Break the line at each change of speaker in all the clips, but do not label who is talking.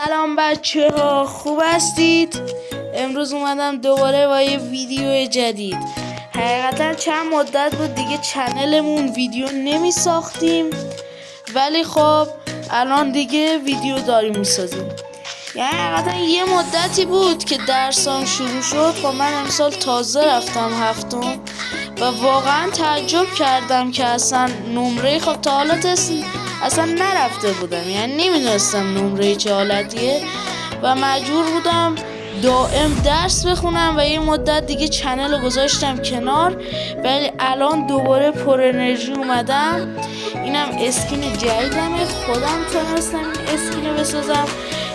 سلام بچه ها، خوب هستید؟ امروز اومدم دوباره با یه ویدیو جدید. حقیقتا چند مدت بود دیگه چنلمون ویدیو نمی ساختیم، ولی خب الان دیگه ویدیو داریم می سازیم. یعنی حقیقتا یه مدتی بود که درسام شروع شد. خب من امسال تازه رفتم هفتم و واقعا تعجب کردم که اصلا نمره خب تا حالا اصلا نرفته بودم، یعنی نمیدونستم نمره چه حالتیه و مجبور بودم دائم درس بخونم و یه مدت دیگه چنل رو گذاشتم کنار. ولی الان دوباره پر انرژی اومدم. اینم اسکین جدیدمه، خودم تونستم این اسکین رو بسازم.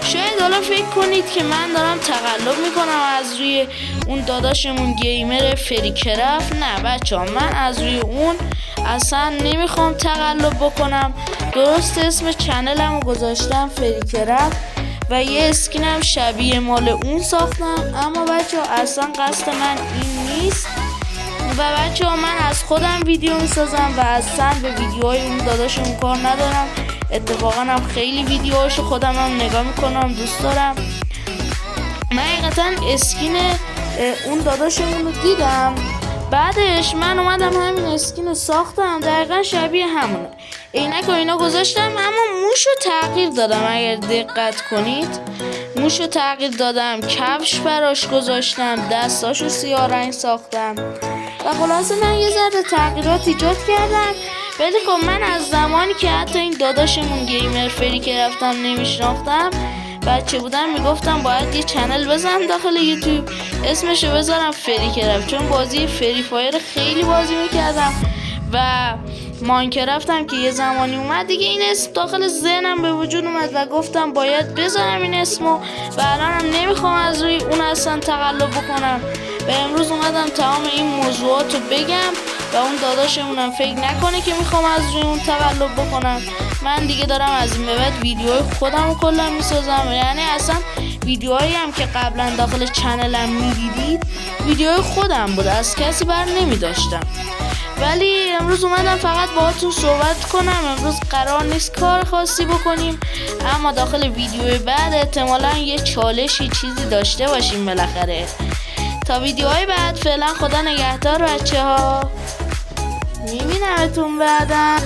شاید حالا فکر کنید که من دارم تقلب میکنم از روی اون داداشمون گیمر فریکرفت. نه بچه ها، من از روی اون اصلا نمیخوام تقلب بکنم. درست اسم چنلم رو گذاشتم فریکرفت و یه اسکینم شبیه مال اون ساختم. اما بچه ها اصلا قصد من این نیست و بچه ها من از خودم ویدیو میسازم و اصلا به ویدیوهای اون داداشمون کار ندارم. اتفاقا هم خیلی ویدیوهاشو خودم هم نگاه میکنم، دوست دارم. من حقیقتا اسکین اون داداشمون رو دیدم، بعدش من اومدم همین اسکین رو ساختم. دقیقا شبیه همونه، عینک و اینا گذاشتم، اما موشو تغییر دادم. اگر دقت کنید موشو تغییر دادم، کفش براش گذاشتم، دستاشو سیاه رنگ ساختم و خلاصه من یه ذره تغییرات ایجاد کردم. ولی خب من از زمانی که حتی این داداشمون گیمر فریکرفتم نمیشناختم، بچه بودم میگفتم باید یه چنل بزنم داخل یوتیوب، اسمشو بذارم فریکرفت، چون بازی فری فایر خیلی بازی میکردم و ماینکرفتم که یه زمانی اومد دیگه این اسم داخل ذهنم به وجود اومد و گفتم باید بذارم این اسمو و الانم نمیخوام از روی اون اصلا تقلب بکنم و امروز اومدم تمام این موضوعات رو بگم و اون داداشمونم فکر نکنه که میخوام از روی اون تقلب بکنم. من دیگه دارم از این به بعد ویدیوهای خودم رو کلا میسازم، یعنی اصلا ویدیوهایی هم که قبلا داخل چنلم میدیدید ویدیوهای خودم بود، از کسی بر نمیداشتم. ولی امروز اومدم فقط باهاتون صحبت کنم. امروز قرار نیست کار خاصی بکنیم، اما داخل ویدیوی بعد احتمالا یه چالشی چیزی داشته باشیم بالاخره. تا ویدیوهای بعد فعلا خدا نگهدار بچه ها، میبینمتون بعدا.